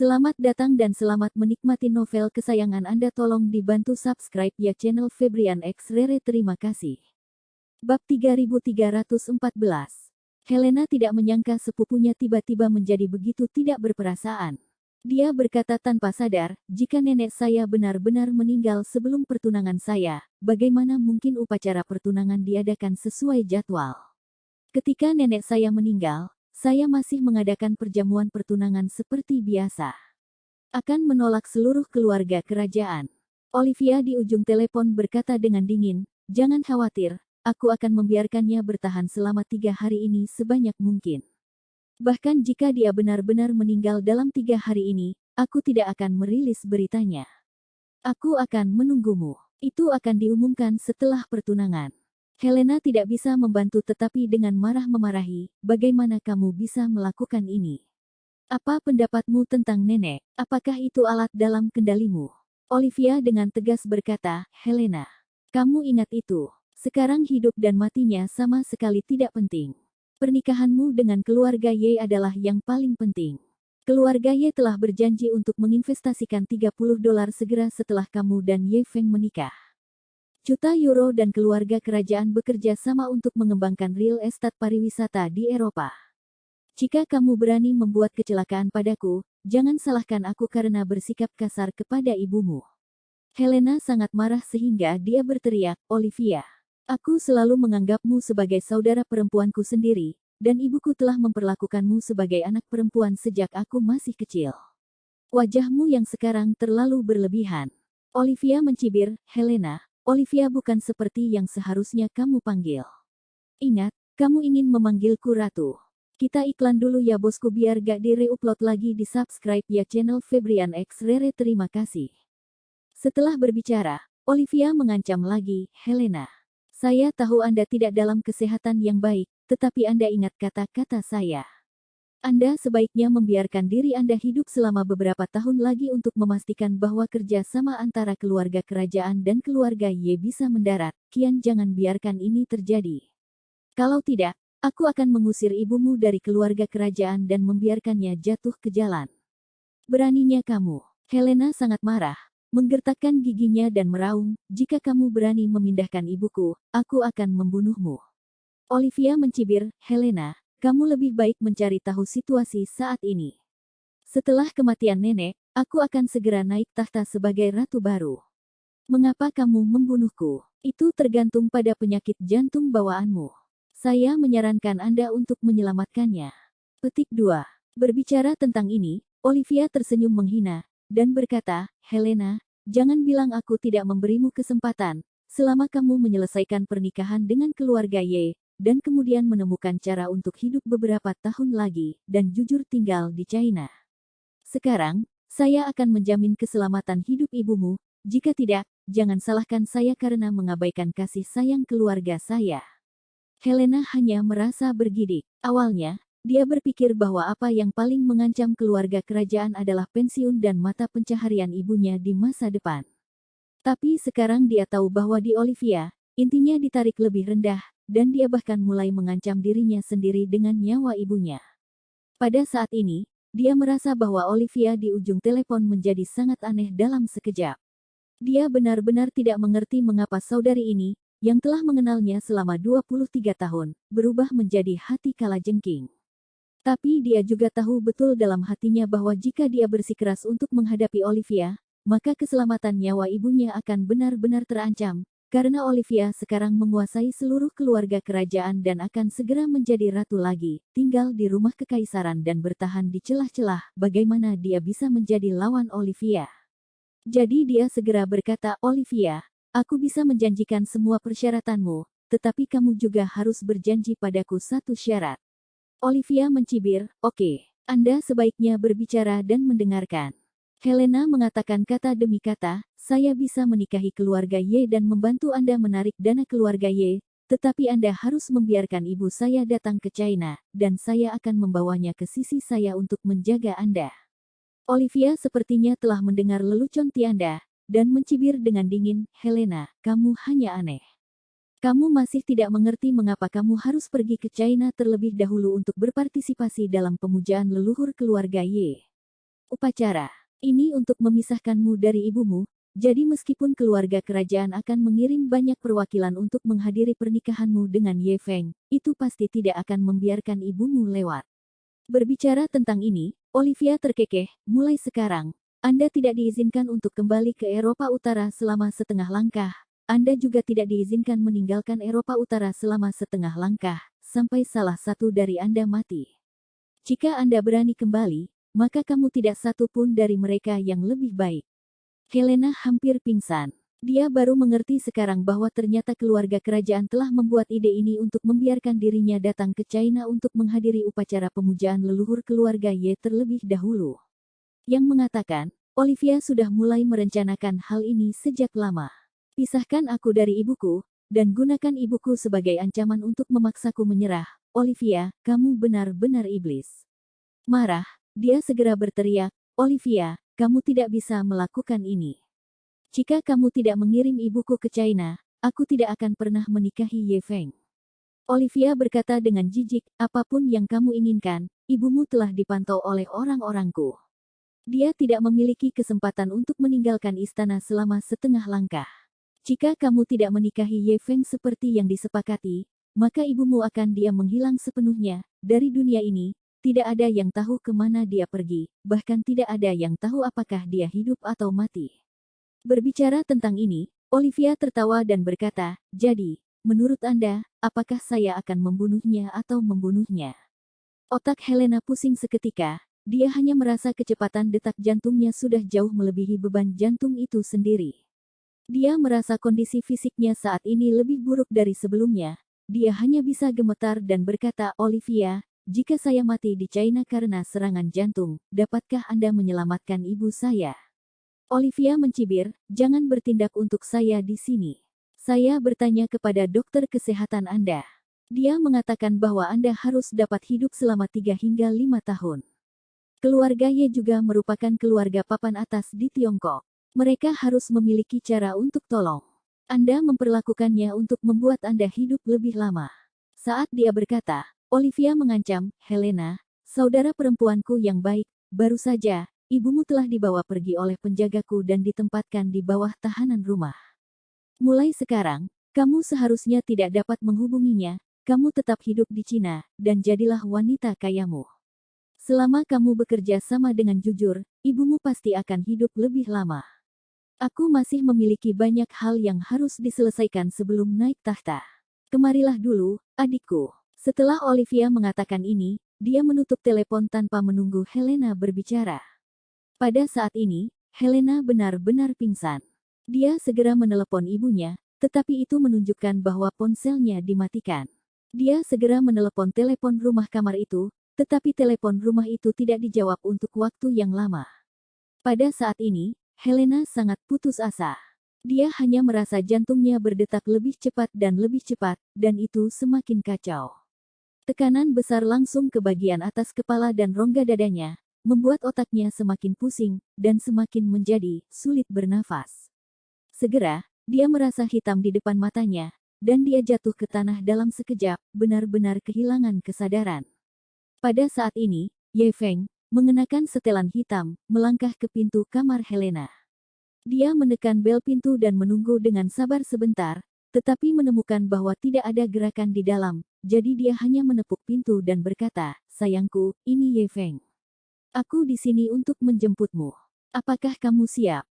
Selamat datang dan selamat menikmati novel kesayangan Anda. Tolong dibantu subscribe ya channel Febrian X Rere. Terima kasih. Bab 3314. Helena tidak menyangka sepupunya tiba-tiba menjadi begitu tidak berperasaan. Dia berkata tanpa sadar, jika nenek saya benar-benar meninggal sebelum pertunangan saya, bagaimana mungkin upacara pertunangan diadakan sesuai jadwal? Ketika nenek saya meninggal, saya masih mengadakan perjamuan pertunangan seperti biasa. Akan menolak seluruh keluarga kerajaan. Olivia di ujung telepon berkata dengan dingin, jangan khawatir, aku akan membiarkannya bertahan selama 3 hari ini sebanyak mungkin. Bahkan jika dia benar-benar meninggal dalam 3 hari ini, aku tidak akan merilis beritanya. Aku akan menunggumu. Itu akan diumumkan setelah pertunangan. Helena tidak bisa membantu tetapi dengan marah memarahi, bagaimana kamu bisa melakukan ini? Apa pendapatmu tentang nenek? Apakah itu alat dalam kendalimu? Olivia dengan tegas berkata, Helena, kamu ingat itu. Sekarang hidup dan matinya sama sekali tidak penting. Pernikahanmu dengan keluarga Ye adalah yang paling penting. Keluarga Ye telah berjanji untuk menginvestasikan $30 segera setelah kamu dan Ye Feng menikah. Juta euro dan keluarga kerajaan bekerja sama untuk mengembangkan real estate pariwisata di Eropa. Jika kamu berani membuat kecelakaan padaku, jangan salahkan aku karena bersikap kasar kepada ibumu. Helena sangat marah sehingga dia berteriak, Olivia, aku selalu menganggapmu sebagai saudara perempuanku sendiri, dan ibuku telah memperlakukanmu sebagai anak perempuan sejak aku masih kecil. Wajahmu yang sekarang terlalu berlebihan. Olivia mencibir, Helena, Olivia bukan seperti yang seharusnya kamu panggil. Ingat, kamu ingin memanggilku ratu. Kita iklan dulu ya bosku biar gak di-reupload lagi. Di subscribe ya channel Febrian X Rere. Terima kasih. Setelah berbicara, Olivia mengancam lagi, Helena. Saya tahu Anda tidak dalam kesehatan yang baik, tetapi Anda ingat kata-kata saya. Anda sebaiknya membiarkan diri Anda hidup selama beberapa tahun lagi untuk memastikan bahwa kerja sama antara keluarga kerajaan dan keluarga Ye bisa mendarat. Kian jangan biarkan ini terjadi. Kalau tidak, aku akan mengusir ibumu dari keluarga kerajaan dan membiarkannya jatuh ke jalan. Beraninya kamu. Helena sangat marah, menggertakkan giginya dan meraung, jika kamu berani memindahkan ibuku, aku akan membunuhmu. Olivia mencibir, Helena, kamu lebih baik mencari tahu situasi saat ini. Setelah kematian nenek, aku akan segera naik tahta sebagai ratu baru. Mengapa kamu membunuhku? Itu tergantung pada penyakit jantung bawaanmu. Saya menyarankan Anda untuk menyelamatkannya. Petik 2. Berbicara tentang ini, Olivia tersenyum menghina, dan berkata, Helena, jangan bilang aku tidak memberimu kesempatan, selama kamu menyelesaikan pernikahan dengan keluarga Ye, dan kemudian menemukan cara untuk hidup beberapa tahun lagi, dan jujur tinggal di China. Sekarang, saya akan menjamin keselamatan hidup ibumu, jika tidak, jangan salahkan saya karena mengabaikan kasih sayang keluarga saya. Helena hanya merasa bergidik. Awalnya, dia berpikir bahwa apa yang paling mengancam keluarga kerajaan adalah pensiun dan mata pencaharian ibunya di masa depan. Tapi sekarang dia tahu bahwa di Olivia, intinya ditarik lebih rendah, dan dia bahkan mulai mengancam dirinya sendiri dengan nyawa ibunya. Pada saat ini, dia merasa bahwa Olivia di ujung telepon menjadi sangat aneh dalam sekejap. Dia benar-benar tidak mengerti mengapa saudari ini, yang telah mengenalnya selama 23 tahun, berubah menjadi hati kalajengking. Tapi dia juga tahu betul dalam hatinya bahwa jika dia bersikeras untuk menghadapi Olivia, maka keselamatan nyawa ibunya akan benar-benar terancam. Karena Olivia sekarang menguasai seluruh keluarga kerajaan dan akan segera menjadi ratu lagi, tinggal di rumah kekaisaran dan bertahan di celah-celah, bagaimana dia bisa menjadi lawan Olivia. Jadi dia segera berkata, Olivia, aku bisa menjanjikan semua persyaratanmu, tetapi kamu juga harus berjanji padaku satu syarat. Olivia mencibir, oke, Anda sebaiknya berbicara dan mendengarkan. Helena mengatakan kata demi kata, saya bisa menikahi keluarga Ye dan membantu Anda menarik dana keluarga Ye, tetapi Anda harus membiarkan ibu saya datang ke China, dan saya akan membawanya ke sisi saya untuk menjaga Anda. Olivia sepertinya telah mendengar lelucon Anda, dan mencibir dengan dingin, Helena, kamu hanya aneh. Kamu masih tidak mengerti mengapa kamu harus pergi ke China terlebih dahulu untuk berpartisipasi dalam pemujaan leluhur keluarga Ye. Upacara ini untuk memisahkanmu dari ibumu, jadi meskipun keluarga kerajaan akan mengirim banyak perwakilan untuk menghadiri pernikahanmu dengan Ye Feng, itu pasti tidak akan membiarkan ibumu lewat. Berbicara tentang ini, Olivia terkekeh, mulai sekarang, Anda tidak diizinkan untuk kembali ke Eropa Utara selama setengah langkah. Anda juga tidak diizinkan meninggalkan Eropa Utara selama setengah langkah, sampai salah satu dari Anda mati. Jika Anda berani kembali, maka kamu tidak satu pun dari mereka yang lebih baik. Helena hampir pingsan. Dia baru mengerti sekarang bahwa ternyata keluarga kerajaan telah membuat ide ini untuk membiarkan dirinya datang ke China untuk menghadiri upacara pemujaan leluhur keluarga Ye terlebih dahulu. Yang mengatakan, Olivia sudah mulai merencanakan hal ini sejak lama. Pisahkan aku dari ibuku, dan gunakan ibuku sebagai ancaman untuk memaksaku menyerah. Olivia, kamu benar-benar iblis. Marah, dia segera berteriak, Olivia, kamu tidak bisa melakukan ini. Jika kamu tidak mengirim ibuku ke China, aku tidak akan pernah menikahi Ye Feng. Olivia berkata dengan jijik, apapun yang kamu inginkan, ibumu telah dipantau oleh orang-orangku. Dia tidak memiliki kesempatan untuk meninggalkan istana selama setengah langkah. Jika kamu tidak menikahi Ye Feng seperti yang disepakati, maka ibumu akan diam menghilang sepenuhnya dari dunia ini. Tidak ada yang tahu kemana dia pergi, bahkan tidak ada yang tahu apakah dia hidup atau mati. Berbicara tentang ini, Olivia tertawa dan berkata, jadi, menurut Anda, apakah saya akan membunuhnya atau membunuhnya? Otak Helena pusing seketika. Dia hanya merasa kecepatan detak jantungnya sudah jauh melebihi beban jantung itu sendiri. Dia merasa kondisi fisiknya saat ini lebih buruk dari sebelumnya. Dia hanya bisa gemetar dan berkata, Olivia, jika saya mati di China karena serangan jantung, dapatkah Anda menyelamatkan ibu saya? Olivia mencibir, jangan bertindak untuk saya di sini. Saya bertanya kepada dokter kesehatan Anda. Dia mengatakan bahwa Anda harus dapat hidup selama 3 hingga 5 tahun. Keluarga Ye juga merupakan keluarga papan atas di Tiongkok. Mereka harus memiliki cara untuk tolong Anda memperlakukannya untuk membuat Anda hidup lebih lama. Saat dia berkata, Olivia mengancam, Helena, saudara perempuanku yang baik, baru saja, ibumu telah dibawa pergi oleh penjagaku dan ditempatkan di bawah tahanan rumah. Mulai sekarang, kamu seharusnya tidak dapat menghubunginya, kamu tetap hidup di Cina, dan jadilah wanita kayamu. Selama kamu bekerja sama dengan jujur, ibumu pasti akan hidup lebih lama. Aku masih memiliki banyak hal yang harus diselesaikan sebelum naik tahta. Kemarilah dulu, adikku. Setelah Olivia mengatakan ini, dia menutup telepon tanpa menunggu Helena berbicara. Pada saat ini, Helena benar-benar pingsan. Dia segera menelepon ibunya, tetapi itu menunjukkan bahwa ponselnya dimatikan. Dia segera menelepon telepon rumah kamar itu, tetapi telepon rumah itu tidak dijawab untuk waktu yang lama. Pada saat ini, Helena sangat putus asa. Dia hanya merasa jantungnya berdetak lebih cepat, dan itu semakin kacau. Tekanan besar langsung ke bagian atas kepala dan rongga dadanya, membuat otaknya semakin pusing, dan semakin menjadi sulit bernafas. Segera, dia merasa hitam di depan matanya, dan dia jatuh ke tanah dalam sekejap, benar-benar kehilangan kesadaran. Pada saat ini, Ye Feng, mengenakan setelan hitam, melangkah ke pintu kamar Helena. Dia menekan bel pintu dan menunggu dengan sabar sebentar, tetapi menemukan bahwa tidak ada gerakan di dalam, jadi dia hanya menepuk pintu dan berkata, sayangku, ini Ye Feng. Aku di sini untuk menjemputmu. Apakah kamu siap?